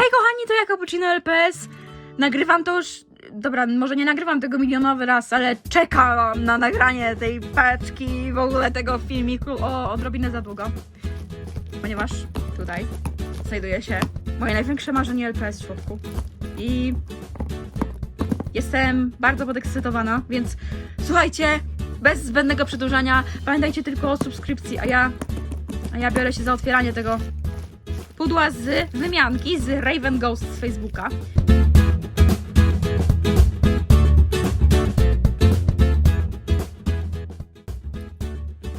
Hej kochani, to ja Cappuccino LPS. Nagrywam to już... Dobra, może nie nagrywam tego milionowy raz, ale czekam na nagranie tej paczki, w ogóle tego filmiku odrobinę za długo. Ponieważ tutaj znajduje się moje największe marzenie LPS w środku. I jestem bardzo podekscytowana, więc słuchajcie, bez zbędnego przedłużania, pamiętajcie tylko o subskrypcji, a ja biorę się za otwieranie tego pudła z wymianki z Raven Ghost z Facebooka.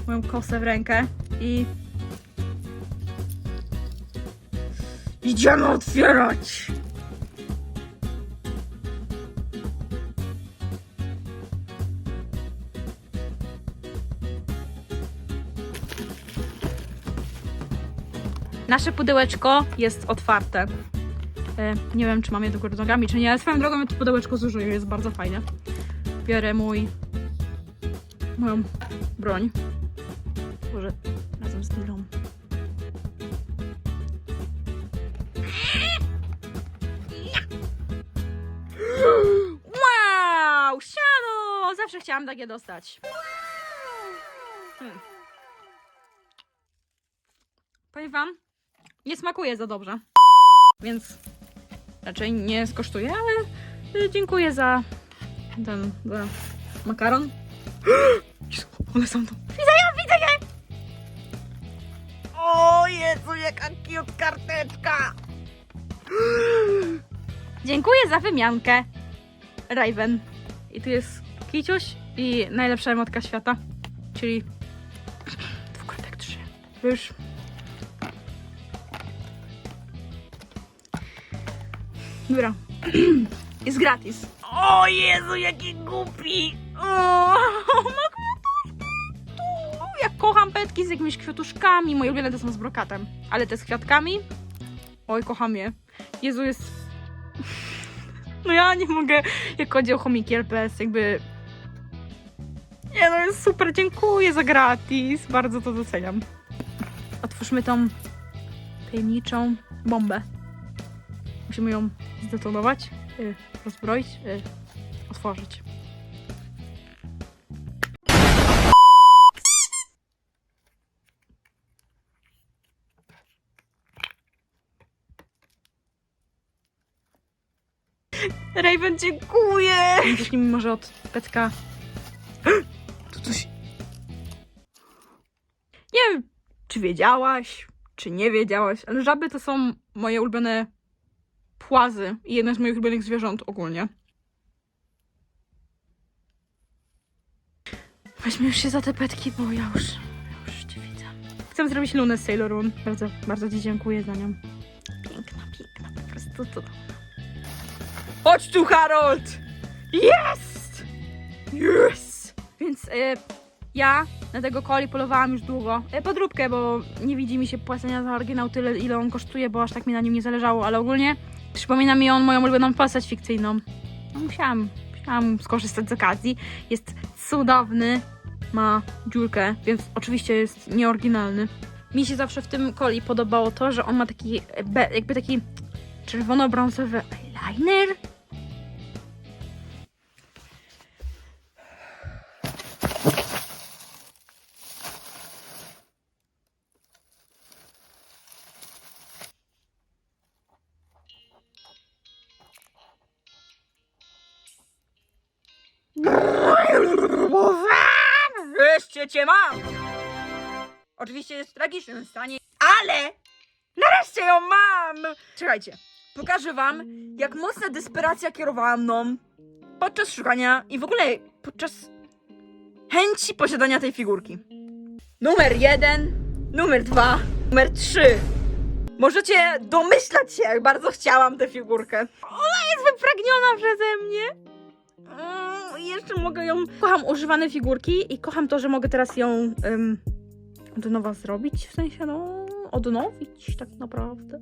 Moją kosę w rękę i idziemy otwierać! Nasze pudełeczko jest otwarte. Nie wiem, czy mam je do góry nogami, czy nie, ale swoją drogą ja to pudełeczko zużyję, jest bardzo fajne. Biorę moją broń. Może razem z Dilą. Wow! Siano! Zawsze chciałam takie dostać. Powiem wam, nie smakuje za dobrze. Więc raczej nie skosztuję, ale dziękuję za za makaron. Jezu, one są tu. Widzę je! O Jezu, jaka cute karteczka! Dziękuję za wymiankę, Raven. I tu jest Kiciuś i najlepsza emotka świata, czyli dwukropek 3. Już. Dobra. Jest gratis. O Jezu, jaki głupi! O, ma kwiatuszki! Ja kocham petki z jakimiś kwiatuszkami. Moje ulubione to są z brokatem. Ale te z kwiatkami? Oj, kocham je. Jezu, jest... No ja nie mogę, jak chodzi o chomiki LPS, jakby... Nie no, jest super, dziękuję za gratis. Bardzo to doceniam. Otwórzmy tą tajemniczą bombę. Musimy ją zdetonować, rozbroić, otworzyć. Raven, dziękuję! Zacznijmy może od petka. Tu coś... Nie wiem, czy wiedziałaś, czy nie wiedziałaś, ale żaby to są moje ulubione płazy i jedno z moich ulubionych zwierząt ogólnie. Weźmy już się za te petki, bo ja już cię widzę. Chcę zrobić Lunę z Sailor Moon. Bardzo, bardzo ci dziękuję za nią. Piękna, po prostu cudowna. Chodź tu, Harold! Jest! Yes! Więc ja na tego Coli polowałam już długo. Podróbkę, bo nie widzi mi się płacenia za oryginał tyle, ile on kosztuje, bo aż tak mi na nim nie zależało, ale ogólnie przypomina mi on moją ulubioną postać fikcyjną. No, musiałam skorzystać z okazji. Jest cudowny, ma dziurkę, więc oczywiście jest nieoryginalny. Mi się zawsze w tym Coli podobało to, że on ma taki, jakby taki czerwono-brązowy eyeliner. Wreszcie cię mam! Oczywiście jest w tragicznym stanie, ale nareszcie ją mam! Czekajcie, pokażę wam, jak mocna desperacja kierowała mną podczas szukania i w ogóle podczas chęci posiadania tej figurki. Numer 1, numer 2, numer 3. Możecie domyślać się, jak bardzo chciałam tę figurkę. Ona jest wypragniona przeze mnie. Jeszcze mogę ją... Kocham używane figurki i kocham to, że mogę teraz ją od nowa zrobić. W sensie, no, odnowić tak naprawdę.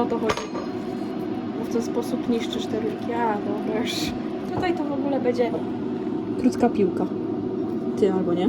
o to chodzi. Bo w ten sposób niszczysz te rurki. A, dobra już. Tutaj to w ogóle będzie krótka piłka. Ty albo nie?